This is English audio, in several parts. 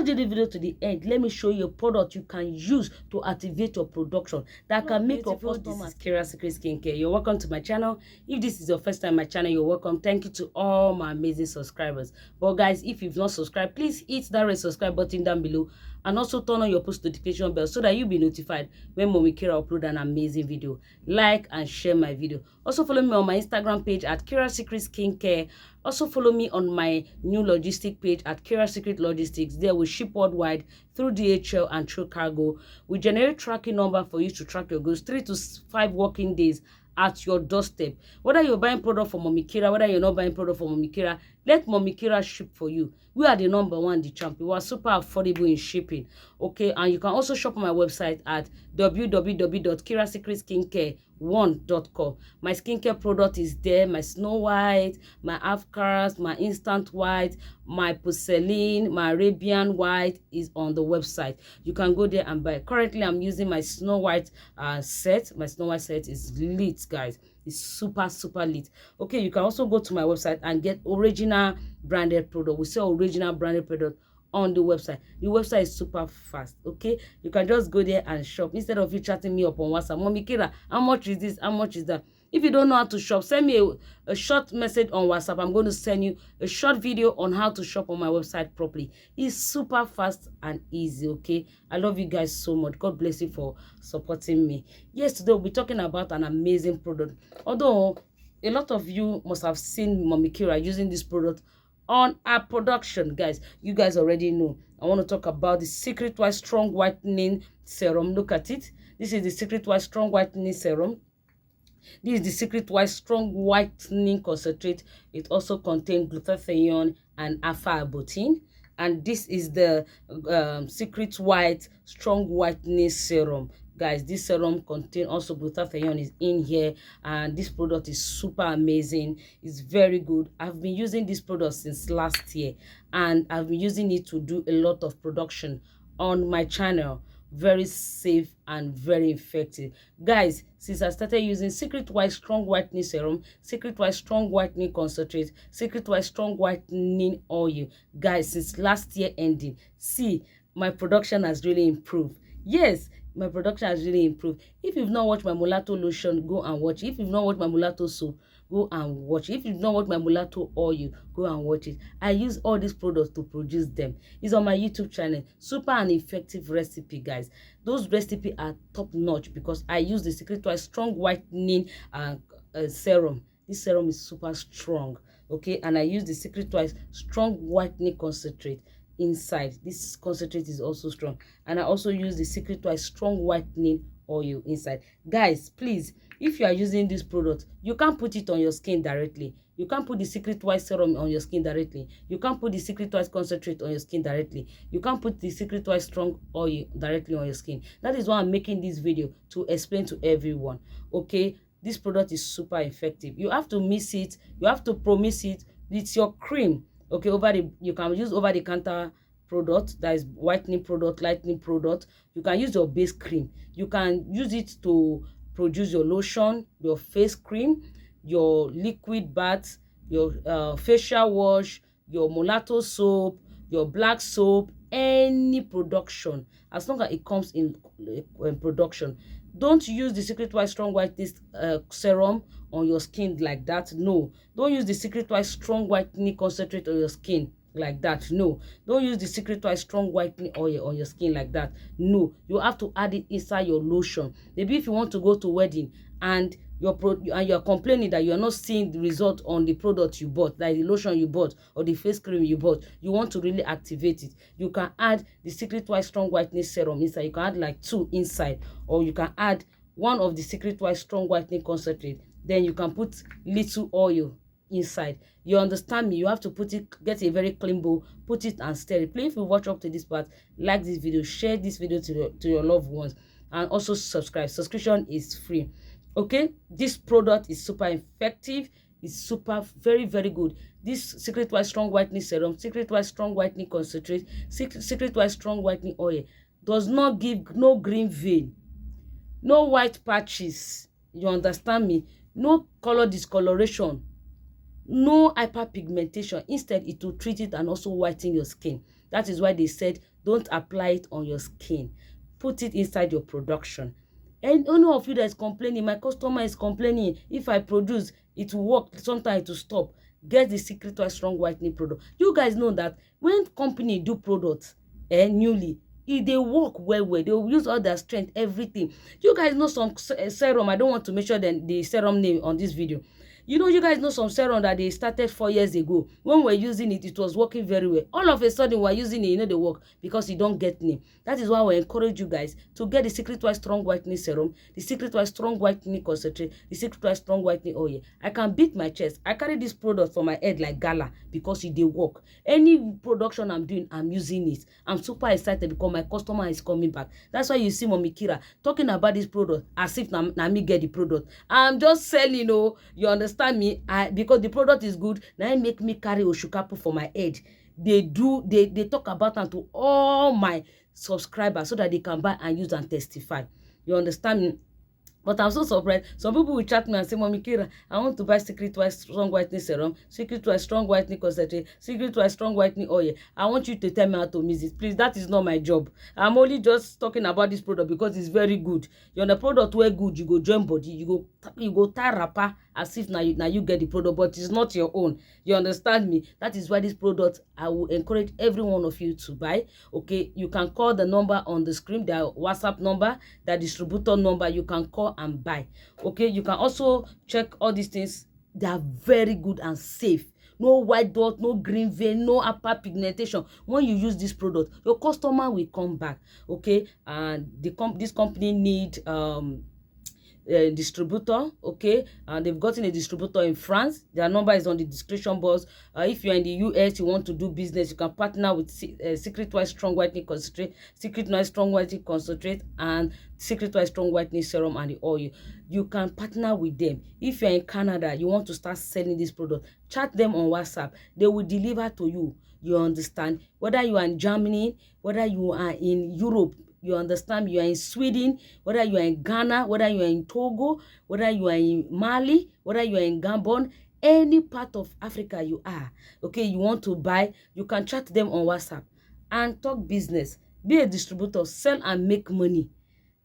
watch the video to the end. Let me show you a product you can use to activate your production that can make your customers. Kirasecret skincare. You're welcome to my channel. If this is your first time on my channel, you're welcome. Thank you to all my amazing subscribers. But guys, if you've not subscribed, please hit that red subscribe button down below, and also turn on your post notification bell so that you'll be notified when Mommy Kira upload an amazing video. Like and share my video. Also follow me on my Instagram page at Kirasecret Skincare. Also follow me on my new logistic page at Kirasecret Logistics. There we ship worldwide through DHL and through cargo. We generate tracking number for you to track your goods 3 to 5 working days at your doorstep. Whether you're buying product from Mommy Kira, whether you're not buying product from Mommy Kira, let Mommy Kira ship for you. We are the #1, the champion. We are super affordable in shipping. Okay, and you can also shop on my website at www.kirasecretskincare1.com. My skincare product is there. My Snow White, my Afkaras, my Instant White, my Porcelain, my Arabian White is on the website. You can go there and buy. Currently, I'm using my Snow White set. My Snow White set is lit, guys. It's super lit. Okay, you can also go to my website and get original branded product. We sell original branded product on the website. The website is super fast. Okay, you can just go there and shop instead of you chatting me up on WhatsApp. Mommy Kira, how much is this? How much is that? If you don't know how to shop, send me a short message on WhatsApp. I'm going to send you a short video on how to shop on my website properly. It's super fast and easy, okay? I love you guys so much. God bless you for supporting me. Yes, today we'll be talking about an amazing product. Although a lot of you must have seen Mommy Kira using this product on our production, guys. You guys already know. I want to talk about the Secret White Strong Whitening Serum. Look at it. This is the Secret White Strong Whitening Serum. This is the Secret White Strong Whitening Concentrate. It also contains glutathione and alpha-arbutin. And this is the Secret White Strong Whitening Serum. Guys, this serum contains also glutathione is in here, and this product is super amazing. It's very good. I've been using this product since last year, and I've been using it to do a lot of production on my channel. Very safe and very effective, guys. Since I started using Secret White Strong Whitening Serum, Secret White Strong Whitening Concentrate, Secret White Strong Whitening Oil, guys, since last year ending, see, my production has really improved. Yes, my production has really improved. If you've not watched my mulatto lotion, go and watch it. If you've not watched my mulatto soap, go and watch it. If you've not watched my mulatto oil, go and watch it. I use all these products to produce them. It's on my YouTube channel. Super and effective recipe, guys. Those recipes are top notch because I use the Secret White Strong Whitening Serum. This serum is super strong, okay? And I use the Secret White Strong Whitening Concentrate inside. This concentrate is also strong, and I also use the Secret White Strong Whitening Oil inside. Guys, please, if you are using this product, you can't put it on your skin directly. You can't put the Secret White Serum on your skin directly. You can't put the Secret White Concentrate on your skin directly. You can't put the Secret White Strong Oil directly on your skin. That is why I'm making this video, to explain to everyone, okay? This product is super effective. You have to mix it, you have to promise it with your cream. Okay, you can use over the counter product, that is whitening product, lightening product. You can use your base cream. You can use it to produce your lotion, your face cream, your liquid bath, your facial wash, your mulatto soap, your black soap, any production, as long as it comes in production. Don't use the Secret White Strong Whitening Serum on your skin like that. No. Don't use the Secret White Strong Whitening Concentrate on your skin like that. No. Don't use the Secret White Strong Whitening Oil on your skin like that. No. You have to add it inside your lotion. Maybe if you want to go to wedding and you're complaining that you're not seeing the result on the product you bought, like the lotion you bought or the face cream you bought, you want to really activate it, you can add the Secret White Strong Whitening Serum inside. You can add like 2 inside, or you can add 1 of the Secret White Strong Whitening Concentrate. Then you can put little oil inside. You understand me? You have to put it, get a very clean bowl, put it and stir it. Please, if you watch up to this part, like this video, share this video to your loved ones, and also subscribe. Subscription is free. Okay, this product is super effective. It's super very good. This Secret White Strong Whitening Serum, Secret White Strong Whitening Concentrate, Secret White Strong Whitening Oil does not give no green vein, no white patches. You understand me? No color discoloration, no hyperpigmentation. Instead, it will treat it and also whiten your skin. That is why they said don't apply it on your skin. Put it inside your production. And any of you that is complaining, my customer is complaining, if I produce, it will work, sometimes it will stop. Get the Secret White Strong Whitening product. You guys know that when company do products newly, if they work well, they will use all their strength, everything. You guys know some serum, I don't want to mention the serum name on this video. You guys know some serum that they started 4 years ago. When we're using it, it was working very well. All of a sudden, we're using it, they work because you don't get name. That is why we encourage you guys to get the Secret White Strong Whitening Serum, the Secret White Strong Whitening Concentrate, the Secret White Strong Whitening Oil. I can beat my chest. I carry this product for my head like gala because it they work. Any production I'm doing, I'm using it. I'm super excited because my customer is coming back. That's why you see Mommy Kira talking about this product as if na me get the product. I'm just selling, you understand me? Because the product is good, now it make me carry Oshukapu for my head. They talk about them to all my subscribers so that they can buy and use and testify. You understand me? But I'm so surprised. Some people will chat me and say, Mommy Kira, I want to buy Secret White Strong Whitening Serum, Secret White Strong Whitening Concentrate, Secret White Strong Whitening Oil. I want you to tell me how to use it. Please, that is not my job. I'm only just talking about this product because it's very good. You're on the product where good, you go join body, you go tie wrapper as if now you get the product, but it's not your own. You understand me? That is why this product, I will encourage every one of you to buy. Okay, you can call the number on the screen, their WhatsApp number, their distributor number. You can call and buy. Okay, you can also check all these things. They are very good and safe. No white dot, no green vein, no upper pigmentation. When you use this product, your customer will come back. Okay, and this company need distributor. Okay, and they've gotten a distributor in France. Their number is on the description box. If you're in the US, you want to do business, you can partner with Secret White Strong Whitening Concentrate, Secret White Strong Whitening Concentrate, and Secret White Strong Whitening Serum and the oil. You can partner with them. If you're in Canada, you want to start selling this product, chat them on WhatsApp. They will deliver to you. You understand? Whether you are in Germany, whether you are in Europe, you understand, you are in Sweden, whether you are in Ghana, whether you are in Togo, whether you are in Mali, whether you are in Gabon, any part of Africa you are, okay, you want to buy, you can chat them on WhatsApp and talk business. Be a distributor, sell and make money.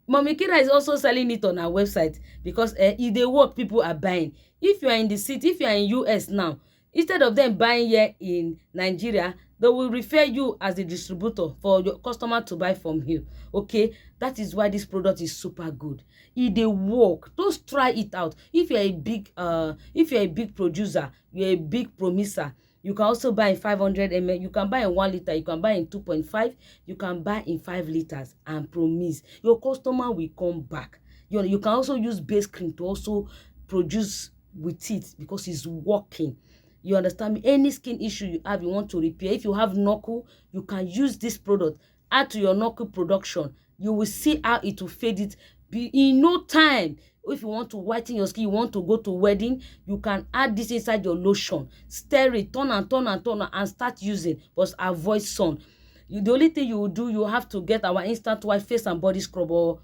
Mommy Kira is also selling it on our website because if they work, people are buying. If you are in the city, if you are in US now, instead of them buying here in Nigeria, they will refer you as the distributor for your customer to buy from you. Okay, that is why this product is super good. If they work, just try it out. If you're a big producer, you're a big promiser, you can also buy in 500 ml. You can buy in 1 liter. You can buy in 2.5. You can buy in 5 liters and promise your customer will come back. You can also use base cream to also produce with it because it's working. You understand me? Any skin issue you have, you want to repair. If you have knuckle, you can use this product. Add to your knuckle production. You will see how it will fade it in no time. If you want to whiten your skin, you want to go to wedding, you can add this inside your lotion. Stir it, turn and start using. But avoid sun. The only thing you will do, you have to get our instant white face and body scrub or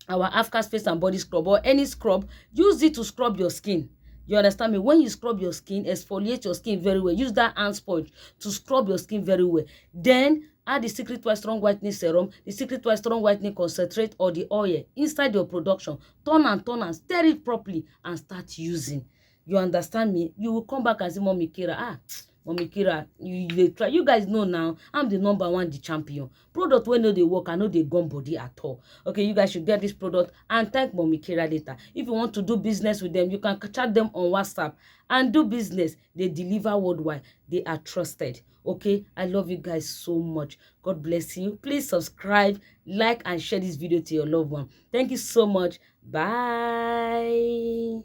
our Afghan face and body scrub or any scrub. Use it to scrub your skin. You understand me? When you scrub your skin, exfoliate your skin very well. Use that hand sponge to scrub your skin very well. Then add the Secret White Strong Whitening Serum, the Secret White Strong Whitening Concentrate or the oil inside your production. Turn and stir it properly and start using. You understand me? You will come back and say, Mommy Kira, Mommy Kira, you try. You guys know now, I'm the #1, the champion. Product when no they work, I know they gum body at all. Okay, you guys should get this product and thank Mommy Kira later. If you want to do business with them, you can chat them on WhatsApp and do business. They deliver worldwide. They are trusted. Okay, I love you guys so much. God bless you. Please subscribe, like, and share this video to your loved one. Thank you so much. Bye.